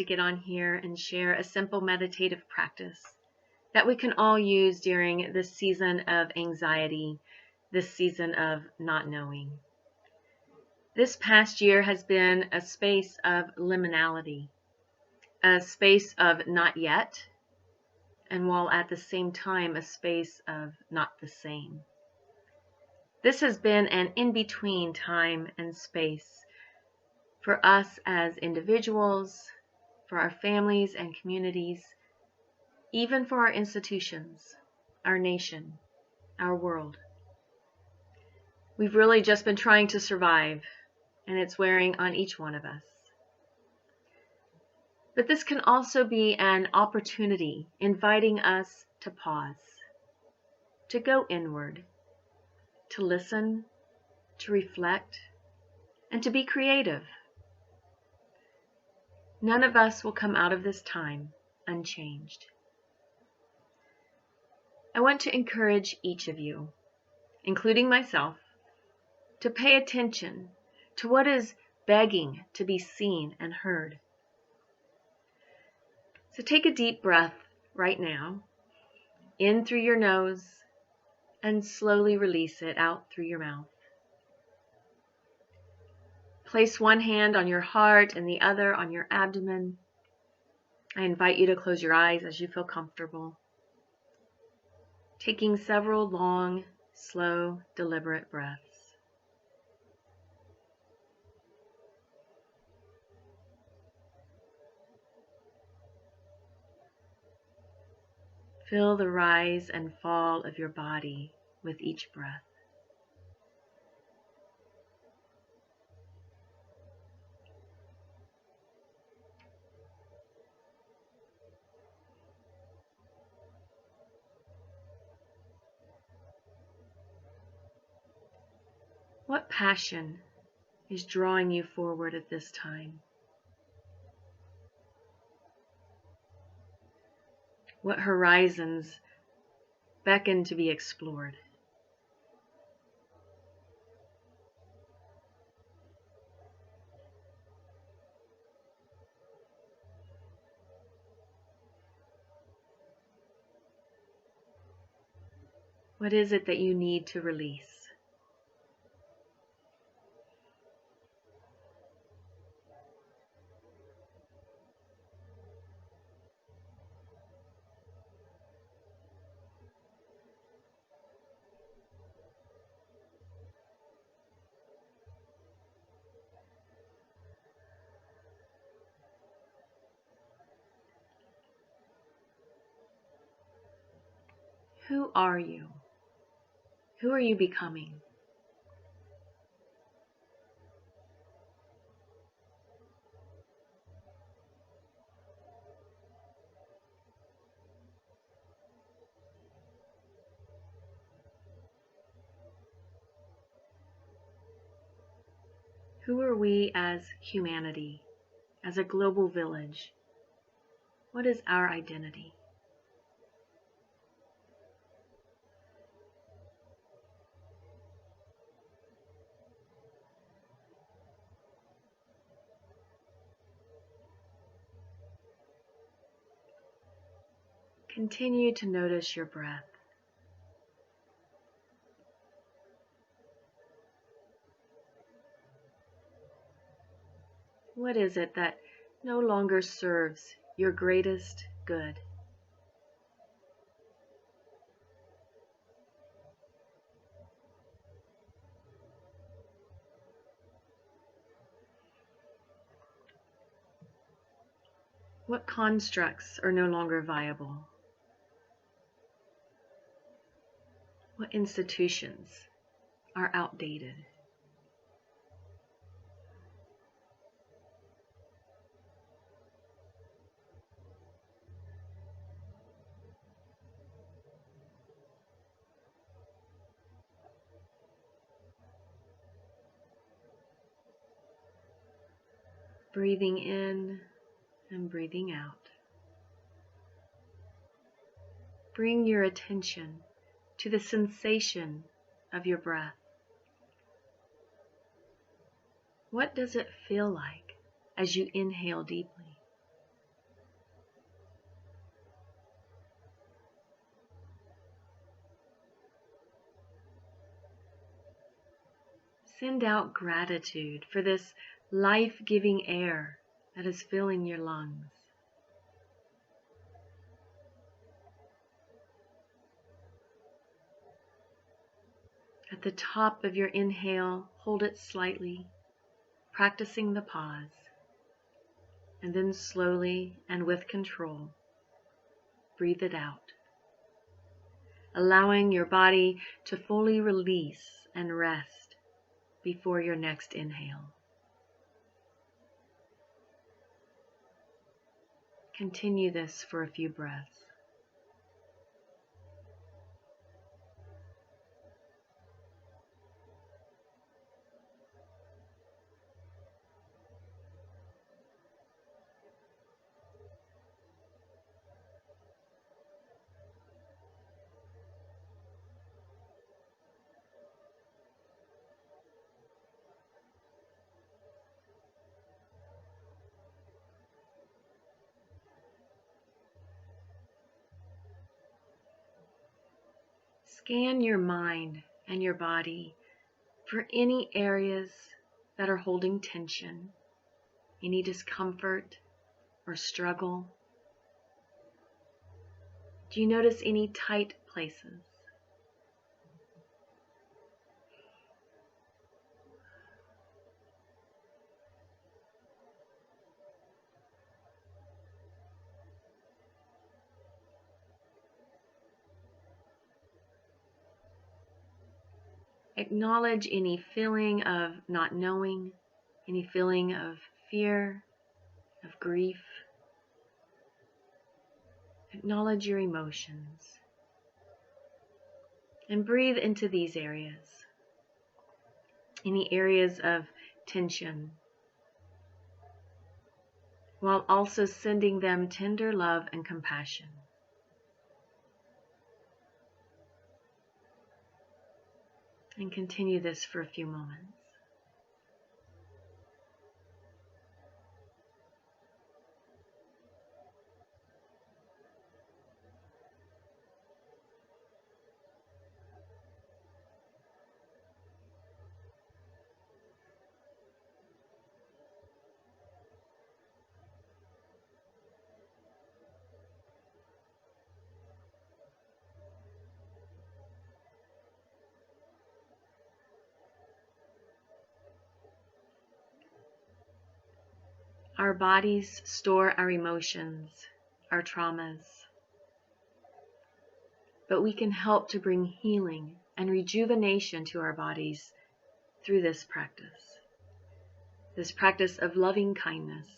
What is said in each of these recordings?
to get on here and share a simple meditative practice that we can all use during this season of anxiety, this season of not knowing. This past year has been a space of liminality, a space of not yet, and while at the same time a space of not the same. This has been an in-between time and space for us as individuals, for our families and communities, even for our institutions, our nation, our world. We've really just been trying to survive, and it's wearing on each one of us. But this can also be an opportunity inviting us to pause, to go inward, to listen, to reflect, and to be creative. None of us will come out of this time unchanged. I want to encourage each of you, including myself, to pay attention to what is begging to be seen and heard. So take a deep breath right now, in through your nose, and slowly release it out through your mouth. Place one hand on your heart and the other on your abdomen. I invite you to close your eyes as you feel comfortable, taking several long, slow, deliberate breaths. Feel the rise and fall of your body with each breath. What passion is drawing you forward at this time? What horizons beckon to be explored? What is it that you need to release? Who are you? Who are you becoming? Who are we as humanity, as a global village? What is our identity? Continue to notice your breath. What is it that no longer serves your greatest good? What constructs are no longer viable? What institutions are outdated? Breathing in and breathing out. Bring your attention to the sensation of your breath. What does it feel like as you inhale deeply? Send out gratitude for this life-giving air that is filling your lungs. At the top of your inhale, hold it slightly, practicing the pause, and then slowly and with control, breathe it out, allowing your body to fully release and rest before your next inhale. Continue this for a few breaths. Scan your mind and your body for any areas that are holding tension, any discomfort or struggle. Do you notice any tight places? Acknowledge any feeling of not knowing, any feeling of fear, of grief. Acknowledge your emotions and breathe into these areas, any areas of tension, while also sending them tender love and compassion. And continue this for a few moments. Our bodies store our emotions, our traumas, but we can help to bring healing and rejuvenation to our bodies through this practice of loving kindness.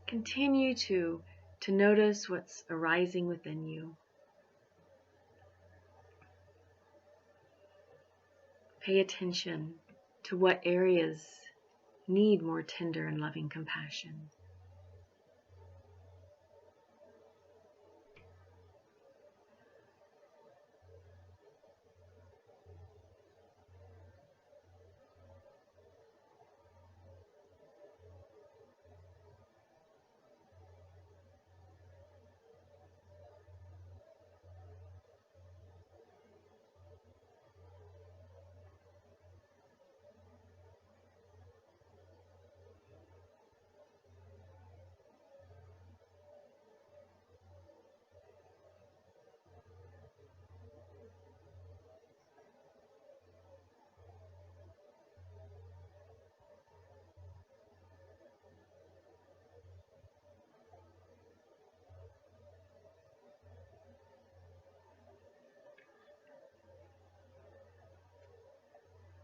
Continue to notice what's arising within you. Pay attention to what areas need more tender and loving compassion.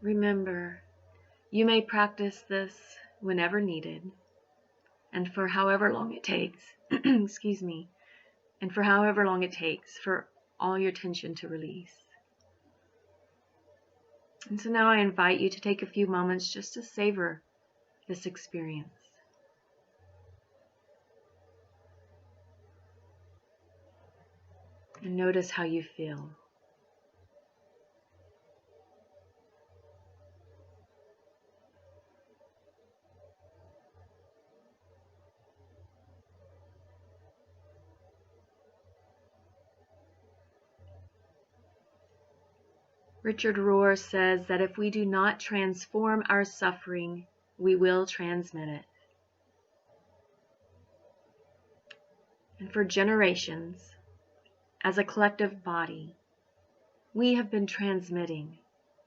Remember, you may practice this whenever needed and for however long it takes, excuse me, and for however long it takes for all your tension to release. And so now I invite you to take a few moments just to savor this experience. And notice how you feel. Richard Rohr says that if we do not transform our suffering, we will transmit it. And for generations, as a collective body, we have been transmitting,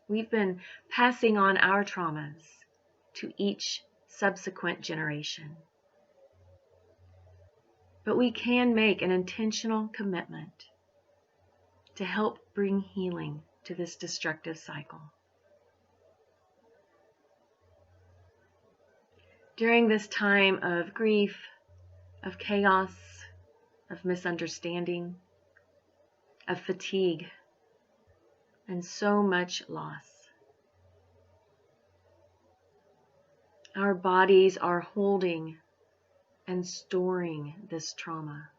we've been passing on our traumas to each subsequent generation. But we can make an intentional commitment to help bring healing to this destructive cycle. During this time of grief, of chaos, of misunderstanding, of fatigue, and so much loss, our bodies are holding and storing this trauma.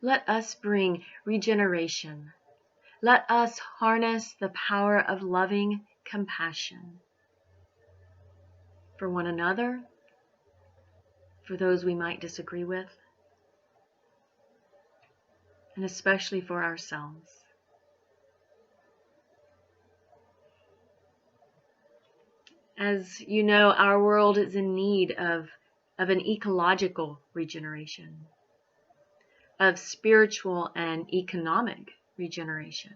Let us bring regeneration. Let us harness the power of loving compassion for one another, for those we might disagree with, and especially for ourselves. As you know, our world is in need of an ecological regeneration, of spiritual and economic regeneration.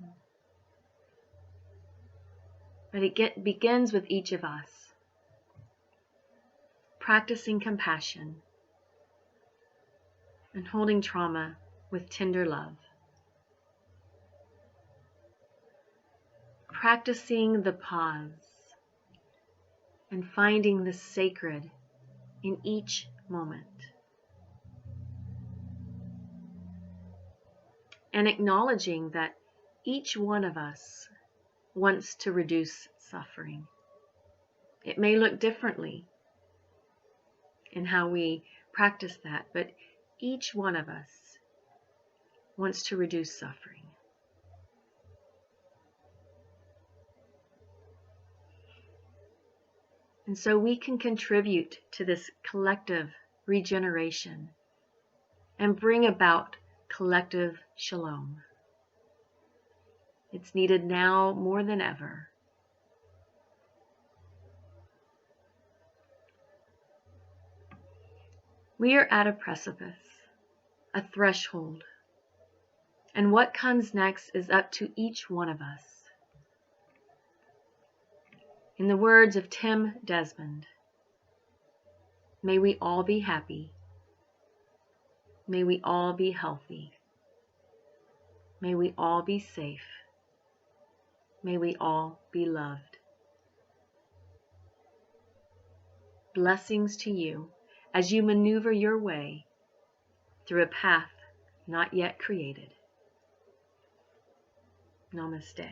But it begins with each of us practicing compassion and holding trauma with tender love. Practicing the pause and finding the sacred in each moment. And acknowledging that each one of us wants to reduce suffering. It may look differently in how we practice that, but each one of us wants to reduce suffering. And so we can contribute to this collective regeneration and bring about collective shalom. It's needed now more than ever. We are at a precipice, a threshold, and what comes next is up to each one of us. In the words of Tim Desmond, may we all be happy. May we all be healthy. May we all be safe. May we all be loved. Blessings to you as you maneuver your way through a path not yet created. Namaste.